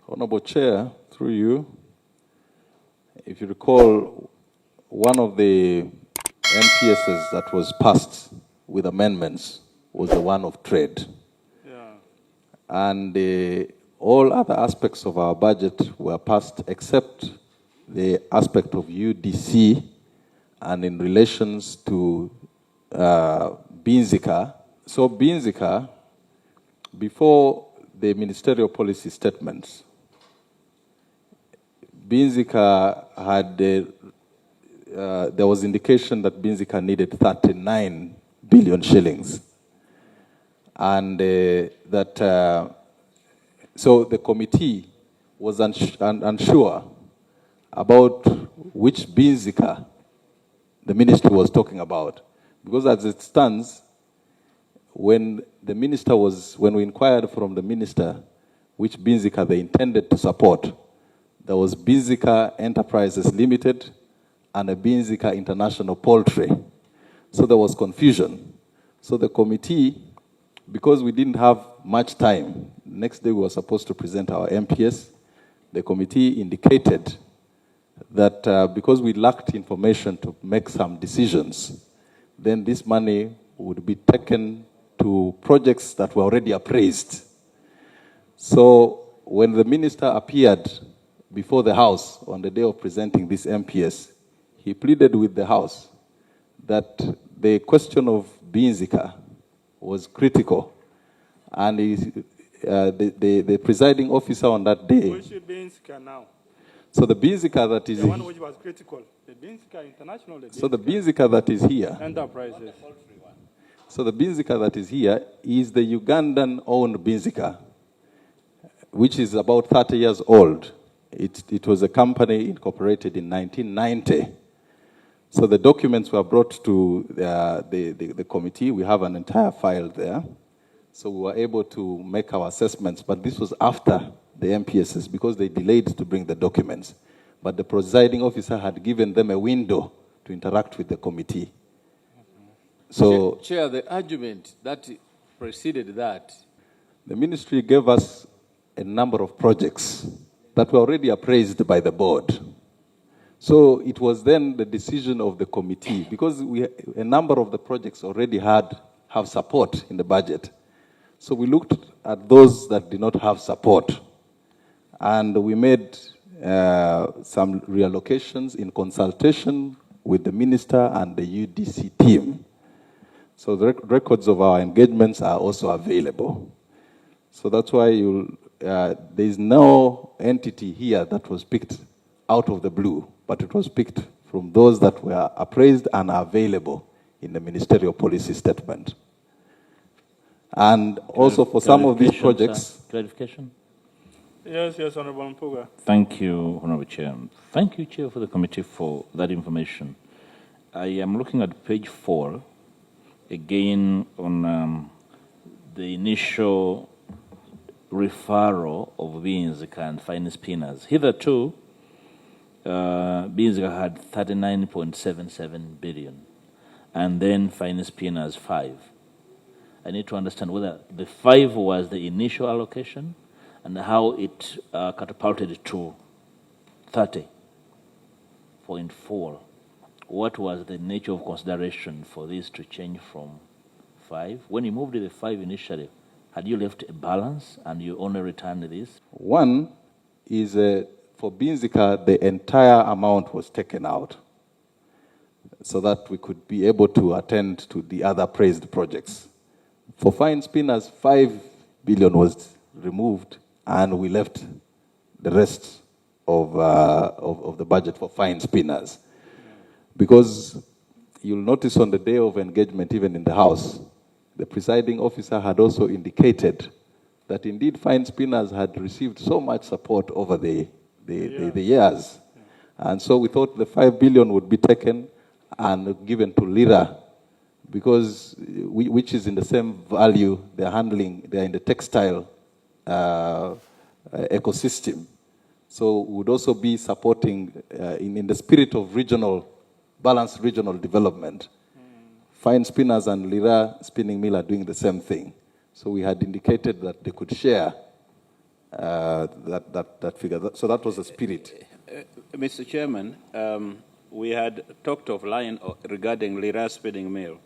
Honorable Chair, through you, if you recall, one of the NPSs that was passed with amendments was the one of trade. Yeah. And all other aspects of our budget were passed except the aspect of UDC and in relations to Binzika. So Binzika, before the ministerial policy statements, Binzika had, there was indication that Binzika needed 39 billion shillings. And so the committee was unsure about which Binzika the ministry was talking about. Because as it stands, when we inquired from the minister which Binzika they intended to support, there was Binzika Enterprises Limited and a Binzika International Poultry. So there was confusion. So the committee, because we didn't have much time, next day we were supposed to present our MPS, the committee indicated that because we lacked information to make some decisions, then this money would be taken to projects that were already appraised. So when the minister appeared before the House on the day of presenting this MPS, he pleaded with the House that the question of Binzika was critical. And the presiding officer on that day... Which Binzika now? So the Binzika that is... The one which was critical. The Binzika International. So the Binzika that is here... Enterprises. So the Binzika that is here is the Ugandan-owned Binzika, which is about 30 years old. It was a company incorporated in 1990. So the documents were brought to the committee. We have an entire file there. So we were able to make our assessments, but this was after the MPSs because they delayed to bring the documents. But the presiding officer had given them a window to interact with the committee. So, Chair, the argument that preceded that. The ministry gave us a number of projects that were already appraised by the board. So it was then the decision of the committee, because a number of the projects already have support in the budget. So we looked at those that did not have support. And we made some reallocations in consultation with the minister and the UDC team. So the records of our engagements are also available. So that's why there is no entity here that was picked out of the blue, but it was picked from those that were appraised and are available in the ministerial policy statement. And also for some of these projects... Clarification? Yes, Honorable Mpuga. Thank you, Honorable Chair. Thank you, Chair, for the committee for that information. I am looking at page 4, again on the initial referral of Binzika and fine spinners. Hitherto, Binzika had 39.77 billion, and then fine spinners 5. I need to understand whether the 5 was the initial allocation and how it catapulted to 30.4. What was the nature of consideration for this to change from 5? When you moved to the 5 initially, had you left a balance and you only returned this? One is for Binzika, the entire amount was taken out so that we could be able to attend to the other praised projects. For fine spinners, 5 billion was removed, and we left the rest of the budget for fine spinners. Because you'll notice on the day of engagement, even in the House, the presiding officer had also indicated that indeed fine spinners had received so much support over the years. And so we thought the 5 billion would be taken and given to Lira, because which is in the same value they're in the textile ecosystem. So we would also be supporting in the spirit of balanced regional development. Fine spinners and Lira spinning mill are doing the same thing. So we had indicated that they could share that figure. So that was the spirit. Mr. Chairman, we had talked of line regarding Lira spinning mill,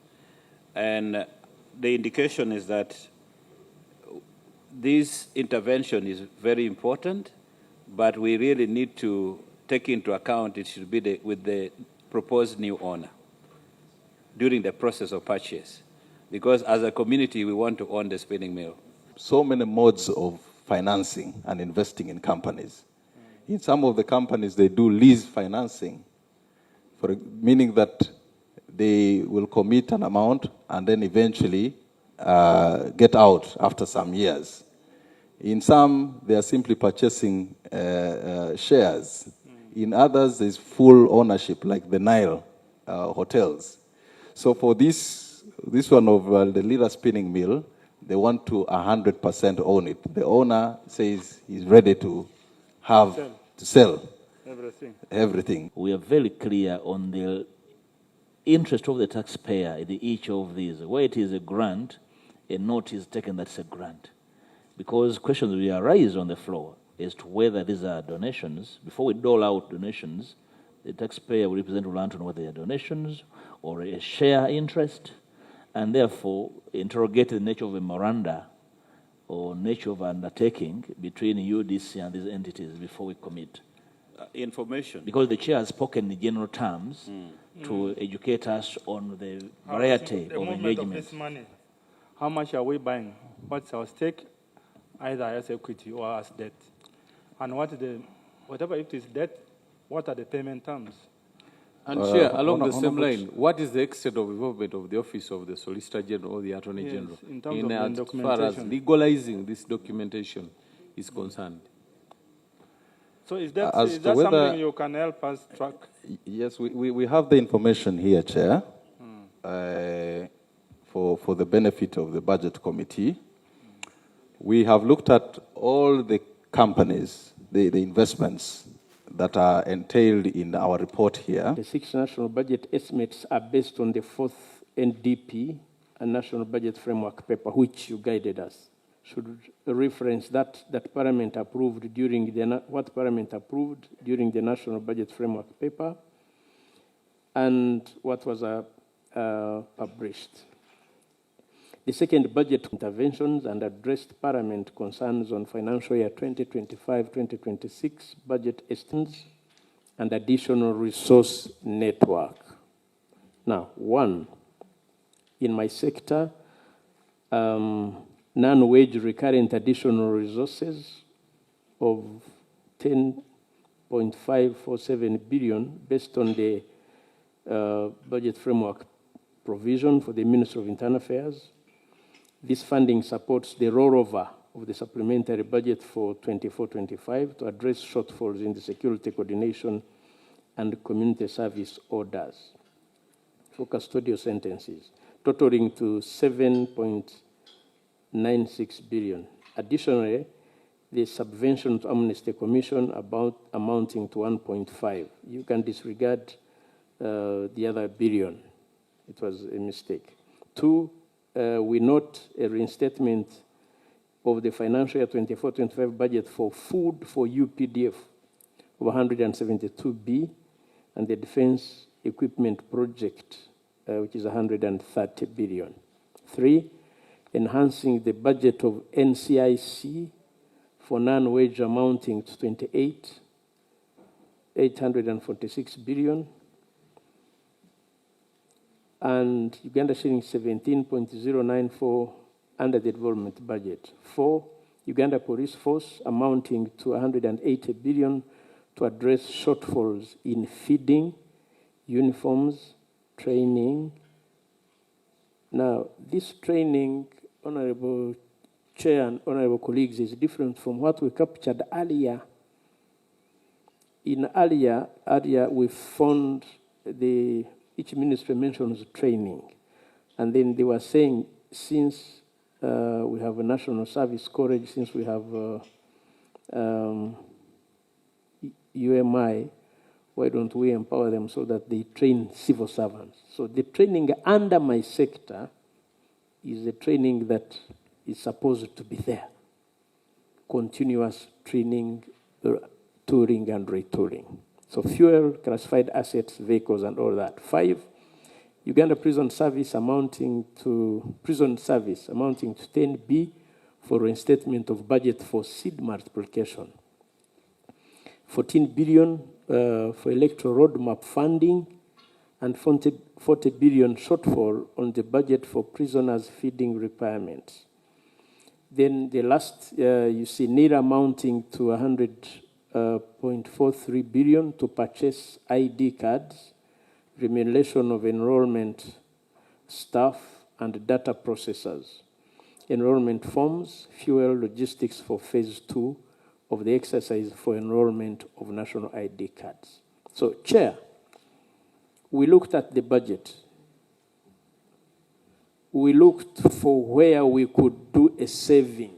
and the indication is that this intervention is very important, but we really need to take into account it should be with the proposed new owner during the process of purchase, because as a community we want to own the spinning mill. So many modes of financing and investing in companies. In some of the companies, they do lease financing, meaning that they will commit an amount and then eventually get out after some years. In some, they are simply purchasing shares. In others, there's full ownership, like the Nile hotels. So for this one of the Lira spinning mill, they want to 100% own it. The owner says he's ready to sell everything. We are very clear on the interest of the taxpayer in each of these. Where it is a grant, a note is taken that's a grant. Because questions will arise on the floor as to whether these are donations. Before we dole out donations, the taxpayer will represent will want to know whether they are donations or a share interest, and therefore interrogate the nature of a memoranda or nature of undertaking between UDC and these entities before we commit. Information. Because the chair has spoken in general terms to educate us on the variety of engagements. This money, how much are we buying? What's our stake, either as equity or as debt? And whatever it is debt, what are the payment terms? And Chair, along the same line, what is the extent of involvement of the Office of the Solicitor General or the Attorney General in terms of as documentation, far as legalizing this documentation is concerned? So is that something you can help us track? Yes, we have the information here, Chair, for the benefit of the Budget Committee. We have looked at all the companies, the investments that are entailed in our report here. The 6 national budget estimates are based on the 4th NDP and National Budget Framework paper, which you guided us. Should reference that Parliament approved during what Parliament approved during the National Budget Framework paper and what was published. The second budget interventions and addressed Parliament concerns on financial year 2025-2026 budget estimates and additional resource network. Now, one, in my sector, non-wage recurrent additional resources of 10.547 billion based on the budget framework provision for the Ministry of Internal Affairs. This funding supports the rollover of the supplementary budget for 24-25 to address shortfalls in the security coordination and community service orders for custodial sentences, totaling to 7.96 billion. Additionally, the subvention to Amnesty Commission amounting to 1.5. You can disregard the other billion. It was a mistake. Two, we note a reinstatement of the financial year 24-25 budget for food for UPDF of 172B and the defense equipment project, which is 130 billion. Three, enhancing the budget of NCIC for non-wage amounting to 846 billion. And Uganda shilling 17.094 under the development budget. 4, Uganda Police Force amounting to 180 billion to address shortfalls in feeding, uniforms, training. Now, this training, Honorable Chair and Honorable colleagues, is different from what we captured earlier. In earlier we found each ministry mentions training. And then they were saying, since we have a national service college, since we have UMI, why don't we empower them so that they train civil servants? So the training under my sector is a training that is supposed to be there. continuous training, touring, and retooling. So fuel, classified assets, vehicles, and all that. 5, Uganda prison service amounting to 10B for reinstatement of budget for seed multiplication. 14 billion for electoral roadmap funding, and 40 billion shortfall on the budget for prisoners' feeding requirements. Then the last, you see NIRA amounting to 100.43 billion to purchase ID cards, remuneration of enrollment staff and data processors, enrollment forms, fuel, logistics for phase 2 of the exercise for enrollment of national ID cards. So, Chair, we looked at the budget. We looked for where we could do a saving.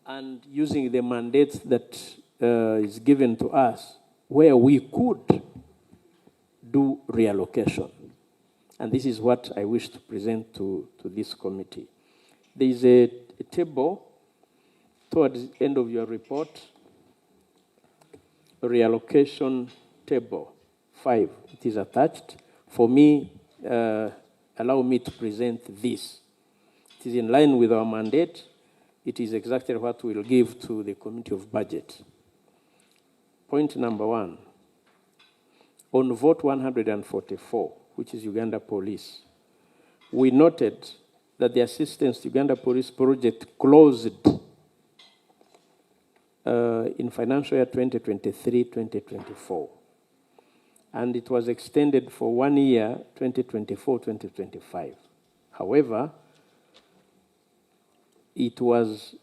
And using the mandate that is given to us, where we could do reallocation. And this is what I wish to present to this committee. There is a table towards the end of your report, a reallocation table, 5. It is attached. For me, allow me to present this. It is in line with our mandate. It is exactly what we will give to the Committee of Budget. Point number 1. On vote 144, which is Uganda Police, we noted that the assistance to Uganda Police project closed in financial year 2023-2024. And it was extended for 1 year, 2024-2025. However, it was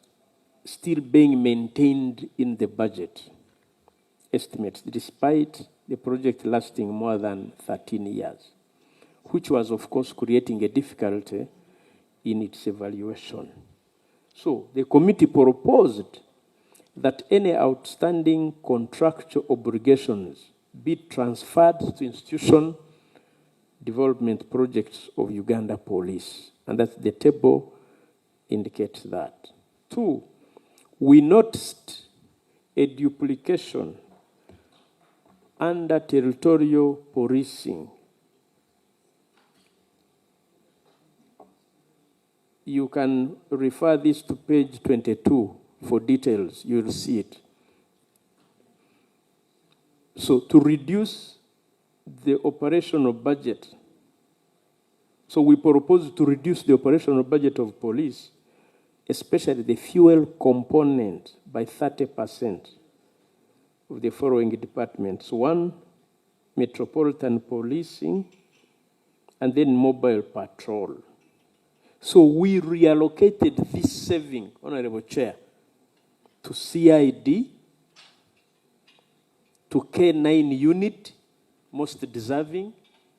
still being maintained in the budget estimates, despite the project lasting more than 13 years, which was, of course, creating a difficulty in its evaluation. So the committee proposed that any outstanding contractual obligations be transferred to institution development projects of Uganda Police, and that the table indicates that. 2, we noticed a duplication under territorial policing. You can refer this to page 22 for details. You'll see it. So to reduce the operational budget, so we propose to reduce the operational budget of police, especially the fuel component, by 30% of the following departments. 1, metropolitan policing, and then mobile patrol. So we reallocated this saving, Honorable Chair, to CID, to K9 unit, most deserving,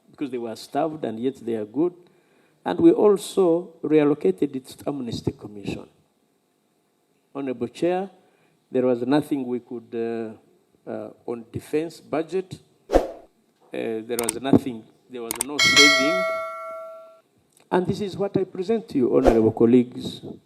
because they were starved and yet they are good. And we also reallocated it to Amnesty Commission. Honorable Chair, there was nothing we could, on defense budget, there was no saving. And this is what I present to you, honorable colleagues.